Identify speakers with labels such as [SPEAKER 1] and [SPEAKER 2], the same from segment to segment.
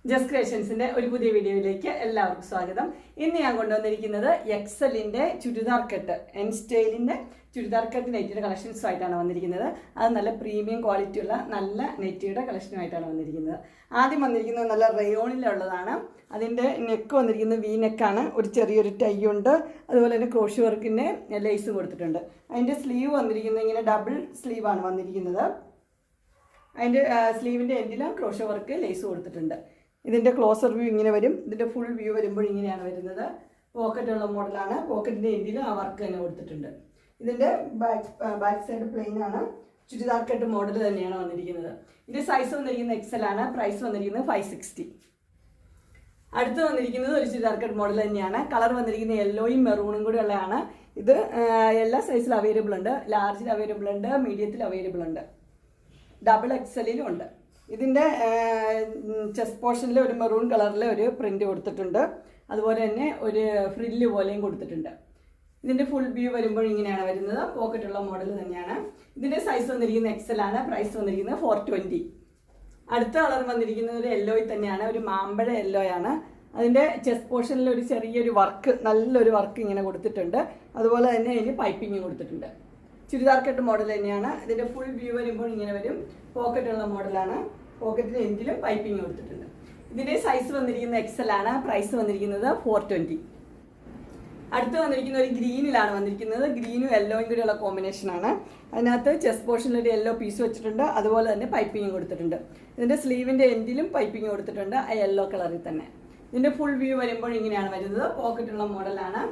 [SPEAKER 1] Just ക്രിയേഷൻസിന്റെ ഒരു പുതിയ വീഡിയോയിലേക്ക് എല്ലാവർക്കും സ്വാഗതം. ഇന്ന് ഞാൻ കൊണ്ടുവന്നിരിക്കുന്നത് എക്സലിന്റെ ചുരിദാർ കട്ട് എൻ സ്റ്റൈലിന്റെ ചുരിദാർ കട്ട് നെറ്റിയുടെ കളക്ഷൻസും ആയിട്ടാണ് വന്നിരിക്കുന്നത്. അത് നല്ല പ്രീമിയം ക്വാളിറ്റി ഉള്ള നല്ല നെറ്റിയുടെ കളക്ഷനുമായിട്ടാണ് വന്നിരിക്കുന്നത്. ആദ്യം വന്നിരിക്കുന്നത് നല്ല റയോണിലുള്ളതാണ്. അതിൻ്റെ നെക്ക് വന്നിരിക്കുന്നത് വി നെക്കാണ്. ഒരു ചെറിയൊരു ടൈ ഉണ്ട്. അതുപോലെ തന്നെ ക്രോഷി വർക്കിൻ്റെ ലേസ് കൊടുത്തിട്ടുണ്ട്. അതിൻ്റെ സ്ലീവ് വന്നിരിക്കുന്നത് ഇങ്ങനെ ഡബിൾ സ്ലീവാണ് വന്നിരിക്കുന്നത്. അതിൻ്റെ സ്ലീവിൻ്റെ എൻഡിലും ക്രോഷി വർക്ക് ലേസ് കൊടുത്തിട്ടുണ്ട്. ഇതിൻ്റെ ക്ലോസർ വ്യൂ ഇങ്ങനെ വരും. ഇതിൻ്റെ ഫുൾ വ്യൂ വരുമ്പോൾ ഇങ്ങനെയാണ് വരുന്നത്. പോക്കറ്റുള്ള മോഡലാണ്. പോക്കറ്റിൻ്റെ എൻഡിൽ ആ വർക്ക് തന്നെ കൊടുത്തിട്ടുണ്ട്. ഇതിൻ്റെ ബാക്ക് സൈഡ് പ്ലെയിൻ ആണ്. ചുരിദാർ കട്ട് മോഡൽ തന്നെയാണ് വന്നിരിക്കുന്നത്. ഇതിൻ്റെ സൈസ് വന്നിരിക്കുന്നത് എക്സൽ ആണ്. പ്രൈസ് വന്നിരിക്കുന്നത് 560. അടുത്ത് വന്നിരിക്കുന്നത് ഒരു ചുരിദാർ കട്ട് മോഡൽ തന്നെയാണ്. കളർ വന്നിരിക്കുന്നത് യെല്ലോയും മെറൂണും കൂടി ഉള്ളതാണ്. ഇത് എല്ലാ സൈസിലും അവൈലബിൾ ഉണ്ട്. ലാർജിൽ അവൈലബിൾ ഉണ്ട്, മീഡിയത്തിൽ അവൈലബിൾ ഉണ്ട്, ഡബിൾ എക്സലിലും ഉണ്ട്. ഇതിൻ്റെ ചെസ്റ്റ് പോർഷനിൽ ഒരു മെറൂൺ കളറിൽ ഒരു പ്രിൻ്റ് കൊടുത്തിട്ടുണ്ട്. അതുപോലെ തന്നെ ഒരു ഫ്രില്ല് പോലെയും കൊടുത്തിട്ടുണ്ട്. ഇതിൻ്റെ ഫുൾ വ്യൂ വരുമ്പോൾ ഇങ്ങനെയാണ് വരുന്നത്. പോക്കറ്റുള്ള മോഡൽ തന്നെയാണ്. ഇതിൻ്റെ സൈസ് വന്നിരിക്കുന്നത് എക്സൽ ആണ്. പ്രൈസ് വന്നിരിക്കുന്നത് 420. അടുത്ത കളർ വന്നിരിക്കുന്നത് ഒരു യെല്ലോയിൽ തന്നെയാണ്. ഒരു മാമ്പഴ യെല്ലോ ആണ്. അതിൻ്റെ ചെസ്റ്റ് പോർഷനിൽ ഒരു ചെറിയൊരു വർക്ക്, നല്ലൊരു വർക്ക് ഇങ്ങനെ കൊടുത്തിട്ടുണ്ട്. അതുപോലെ തന്നെ അതിന് പൈപ്പിങ് കൊടുത്തിട്ടുണ്ട്. ചുരിദാർ കട്ട് മോഡൽ തന്നെയാണ്. ഇതിൻ്റെ ഫുൾ വ്യൂ വരുമ്പോൾ ഇങ്ങനെ വരും. പോക്കറ്റുള്ള മോഡലാണ്. പോക്കറ്റിന് എൻഡിലും പൈപ്പിംഗ് കൊടുത്തിട്ടുണ്ട്. ഇതിൻ്റെ സൈസ് വന്നിരിക്കുന്നത് എക്സൽ ആണ്. പ്രൈസ് വന്നിരിക്കുന്നത് 420. അടുത്ത് വന്നിരിക്കുന്ന ഒരു ഗ്രീനിലാണ് വന്നിരിക്കുന്നത്. ഗ്രീനും യെല്ലോയും കൂടിയുള്ള കോമ്പിനേഷനാണ്. അതിനകത്ത് ചെസ്റ്റ് പോർഷനിൽ ഒരു യെല്ലോ പീസ് വെച്ചിട്ടുണ്ട്. അതുപോലെ തന്നെ പൈപ്പിംഗ് കൊടുത്തിട്ടുണ്ട്. ഇതിൻ്റെ സ്ലീവിൻ്റെ എൻഡിലും പൈപ്പിംഗ് കൊടുത്തിട്ടുണ്ട്, ആ യെല്ലോ കളറിൽ തന്നെ. ഇതിൻ്റെ ഫുൾ വ്യൂ വരുമ്പോൾ ഇങ്ങനെയാണ് വരുന്നത്. പോക്കറ്റുള്ള മോഡലാണ്.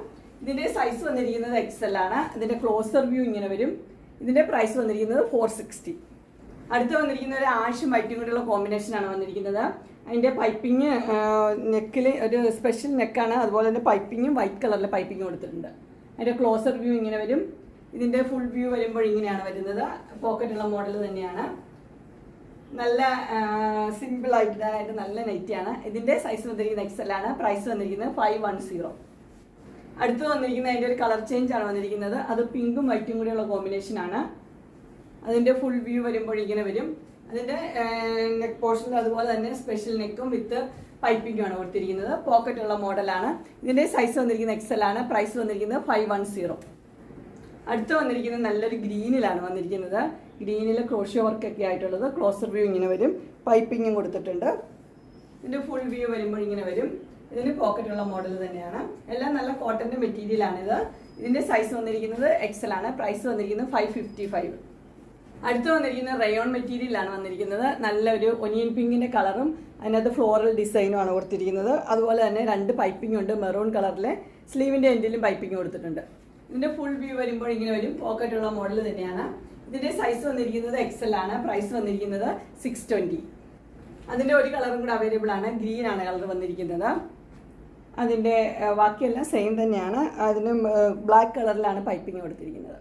[SPEAKER 1] ഇതിൻ്റെ സൈസ് വന്നിരിക്കുന്നത് എക്സൽ ആണ്. ഇതിൻ്റെ ക്ലോസർ വ്യൂ ഇങ്ങനെ വരും. ഇതിൻ്റെ പ്രൈസ് വന്നിരിക്കുന്നത് 460. അടുത്ത് വന്നിരിക്കുന്ന ഒരു ആഷും വൈറ്റും കൂടിയുള്ള കോമ്പിനേഷനാണ് വന്നിരിക്കുന്നത്. അതിൻ്റെ പൈപ്പിങ് നെക്കിൽ ഒരു സ്പെഷ്യൽ നെക്കാണ്. അതുപോലെ തന്നെ പൈപ്പിങ്ങും വൈറ്റ് കളറിലെ പൈപ്പിങ് കൊടുത്തിട്ടുണ്ട്. അതിൻ്റെ ക്ലോസർ വ്യൂ ഇങ്ങനെ വരും. ഇതിൻ്റെ ഫുൾ വ്യൂ വരുമ്പോൾ ഇങ്ങനെയാണ് വരുന്നത്. പോക്കറ്റുള്ള മോഡൽ തന്നെയാണ്. നല്ല സിമ്പിളായിട്ട് നല്ല നെറ്റിയാണ്. ഇതിൻ്റെ സൈസ് വന്നിരിക്കുന്നത് എക്സൽ ആണ്. പ്രൈസ് വന്നിരിക്കുന്നത് 510. അടുത്ത് വന്നിരിക്കുന്നത് അതിൻ്റെ ഒരു കളർ ചേഞ്ച് ആണ് വന്നിരിക്കുന്നത്. അത് പിങ്കും വൈറ്റും കൂടിയുള്ള കോമ്പിനേഷനാണ്. അതിൻ്റെ ഫുൾ വ്യൂ വരുമ്പോൾ ഇങ്ങനെ വരും. അതിൻ്റെ നെക്ക് പോർഷനിൽ അതുപോലെ തന്നെ സ്പെഷ്യൽ നെക്കും വിത്ത് പൈപ്പിങ്ങുമാണ് കൊടുത്തിരിക്കുന്നത്. പോക്കറ്റുള്ള മോഡലാണ്. ഇതിൻ്റെ സൈസ് വന്നിരിക്കുന്നത് എക്സൽ ആണ്. പ്രൈസ് വന്നിരിക്കുന്നത് 510. അടുത്ത് വന്നിരിക്കുന്നത് നല്ലൊരു ഗ്രീനിലാണ് വന്നിരിക്കുന്നത്. ഗ്രീനിൽ ക്രോഷ്യോ വർക്കൊക്കെ ആയിട്ടുള്ളത്. ക്ലോസർ വ്യൂ ഇങ്ങനെ വരും. പൈപ്പിങ്ങും കൊടുത്തിട്ടുണ്ട്. ഇതിൻ്റെ ഫുൾ വ്യൂ വരുമ്പോൾ ഇങ്ങനെ വരും. ഇതിന് പോക്കറ്റുള്ള മോഡൽ തന്നെയാണ്. എല്ലാം നല്ല കോട്ടൻ്റെ മെറ്റീരിയലാണിത്. ഇതിൻ്റെ സൈസ് വന്നിരിക്കുന്നത് എക്സൽ ആണ്. പ്രൈസ് വന്നിരിക്കുന്നത് 555. അടുത്ത് വന്നിരിക്കുന്നത് റയോൺ മെറ്റീരിയലാണ് വന്നിരിക്കുന്നത്. നല്ലൊരു ഒനിയൻ പിങ്കിൻ്റെ കളറും അതിനകത്ത് ഫ്ലോറൽ ഡിസൈനുമാണ് കൊടുത്തിരിക്കുന്നത്. അതുപോലെ തന്നെ 2 പൈപ്പിംഗ് ഉണ്ട്. മെറൂൺ കളറിലെ സ്ലീവിൻ്റെ എൻഡിലും പൈപ്പിംഗ് കൊടുത്തിട്ടുണ്ട്. ഇതിൻ്റെ ഫുൾ വ്യൂ വരുമ്പോൾ ഇങ്ങനെ വരും. പോക്കറ്റുള്ള മോഡൽ തന്നെയാണ്. ഇതിൻ്റെ സൈസ് വന്നിരിക്കുന്നത് എക്സൽ ആണ്. പ്രൈസ് വന്നിരിക്കുന്നത് 620. അതിൻ്റെ ഒരു കളറും കൂടെ അവൈലബിൾ ആണ്. ഗ്രീൻ ആണ് കളർ വന്നിരിക്കുന്നത്. അതിൻ്റെ ബാക്കിയെല്ലാം സെയിം തന്നെയാണ്. അതിന് ബ്ലാക്ക് കളറിലാണ് പൈപ്പിംഗ് കൊടുത്തിരിക്കുന്നത്.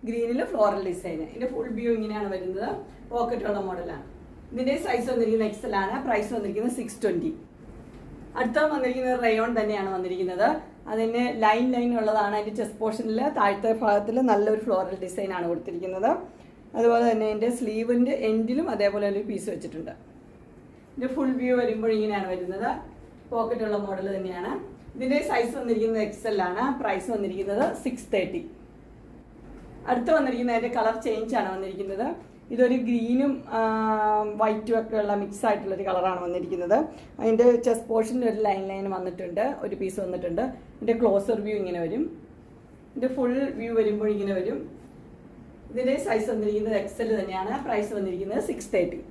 [SPEAKER 1] ഗ്രീനിൽ ഫ്ലോറൽ ഡിസൈൻ. ഇതിൻ്റെ ഫുൾ വ്യൂ ഇങ്ങനെയാണ് വരുന്നത്. പോക്കറ്റുള്ള മോഡലാണ്. ഇതിൻ്റെ സൈസ് വന്നിരിക്കുന്നത് എക്സൽ ആണ്. പ്രൈസ് വന്നിരിക്കുന്നത് 620. അടുത്ത വന്നിരിക്കുന്നത് റയോൺ തന്നെയാണ് വന്നിരിക്കുന്നത്. അതിന് ലൈൻ ഉള്ളതാണ്. അതിൻ്റെ ചെസ്റ്റ് പോർഷനിൽ താഴത്തെ ഭാഗത്തിൽ നല്ലൊരു ഫ്ലോറൽ ഡിസൈൻ ആണ് കൊടുത്തിരിക്കുന്നത്. അതുപോലെ തന്നെ അതിൻ്റെ സ്ലീവിൻ്റെ എൻഡിലും അതേപോലെ ഒരു പീസ് വെച്ചിട്ടുണ്ട്. ഇതിൻ്റെ ഫുൾ വ്യൂ വരുമ്പോൾ ഇങ്ങനെയാണ് വരുന്നത്. പോക്കറ്റുള്ള മോഡൽ തന്നെയാണ്. ഇതിൻ്റെ സൈസ് വന്നിരിക്കുന്നത് എക്സൽ ആണ്. പ്രൈസ് വന്നിരിക്കുന്നത് 630. അടുത്ത് വന്നിരിക്കുന്നത് അതിൻ്റെ കളർ ചേഞ്ച് ആണ് വന്നിരിക്കുന്നത്. ഇതൊരു ഗ്രീനും വൈറ്റും ഒക്കെ ഉള്ള മിക്സ് ആയിട്ടുള്ളൊരു കളറാണ് വന്നിരിക്കുന്നത്. അതിൻ്റെ ചെസ്റ്റ് പോർഷനിൽ ഒരു ലൈൻ വന്നിട്ടുണ്ട്. ഒരു പീസ് വന്നിട്ടുണ്ട്. ഇതിൻ്റെ ക്ലോസർ വ്യൂ ഇങ്ങനെ വരും. ഇതിൻ്റെ ഫുൾ വ്യൂ വരുമ്പോൾ ഇങ്ങനെ വരും. ഇതിൻ്റെ സൈസ് വന്നിരിക്കുന്നത് എക്സൽ തന്നെയാണ്. പ്രൈസ് വന്നിരിക്കുന്നത് 630.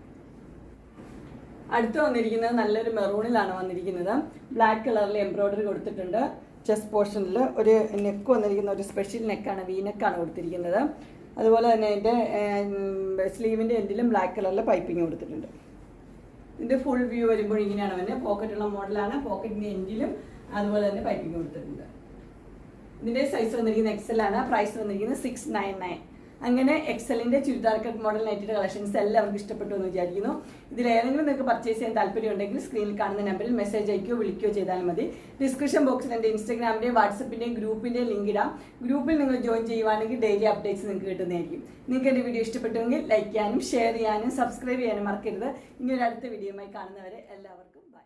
[SPEAKER 1] അടുത്ത് വന്നിരിക്കുന്നത് നല്ലൊരു മെറൂണിലാണ് വന്നിരിക്കുന്നത്. ബ്ലാക്ക് കളറിൽ എംബ്രോയ്ഡറി കൊടുത്തിട്ടുണ്ട്. ചെസ്റ്റ് പോർഷനിൽ ഒരു നെക്ക് വന്നിരിക്കുന്ന ഒരു സ്പെഷ്യൽ നെക്കാണ്. വി നെക്കാണ് കൊടുത്തിരിക്കുന്നത്. അതുപോലെ തന്നെ അതിൻ്റെ സ്ലീവിൻ്റെ എൻഡിലും ബ്ലാക്ക് കളറിൽ പൈപ്പിംഗ് കൊടുത്തിട്ടുണ്ട്. ഇതിൻ്റെ ഫുൾ വ്യൂ വരുമ്പോൾ ഇങ്ങനെയാണ് വരുന്നത്. പോക്കറ്റുള്ള മോഡലാണ്. പോക്കറ്റിൻ്റെ എൻഡിലും അതുപോലെ തന്നെ പൈപ്പിംഗ് കൊടുത്തിട്ടുണ്ട്. ഇതിൻ്റെ സൈസ് വന്നിരിക്കുന്നത് എക്സൽ ആണ്. പ്രൈസ് വന്നിരിക്കുന്നത് 699. അങ്ങനെ എക്സലിന്റെ ചുരിദാർ കട്ട് മോഡൽ നൈറ്റിയുടെ കളക്ഷൻസ് എല്ലാവർക്കും ഇഷ്ടപ്പെട്ടു എന്ന് വിചാരിക്കുന്നു. ഇതിൽ ഏതെങ്കിലും നിങ്ങൾക്ക് പർച്ചേസ് ചെയ്യാൻ താല്പര്യം ഉണ്ടെങ്കിൽ സ്ക്രീനിൽ കാണുന്ന നമ്പറിൽ മെസ്സേജ് അയക്കുകയോ വിളിക്കുകയോ ചെയ്താൽ മതി. ഡിസ്ക്രിപ്ഷൻ ബോക്സിൽ എൻ്റെ ഇൻസ്റ്റാഗ്രാമിന്റെയും വാട്സപ്പിന്റെയും ഗ്രൂപ്പിന്റെയും ലിങ്ക് ഇടാം. ഗ്രൂപ്പിൽ നിങ്ങൾ ജോയിൻ ചെയ്യുവാണെങ്കിൽ ഡെയിലി അപ്ഡേറ്റ്സ് നിങ്ങൾക്ക് കിട്ടുന്നതായിരിക്കും. നിങ്ങൾക്ക് എൻ്റെ വീഡിയോ ഇഷ്ടപ്പെട്ടുവെങ്കിൽ ലൈക്ക് ചെയ്യാനും ഷെയർ ചെയ്യാനും സബ്സ്ക്രൈബ് ചെയ്യാനും മറക്കരുത്. ഇനി ഒരു അടുത്ത വീഡിയോയുമായി കാണുന്നവരെ എല്ലാവർക്കും ബൈ.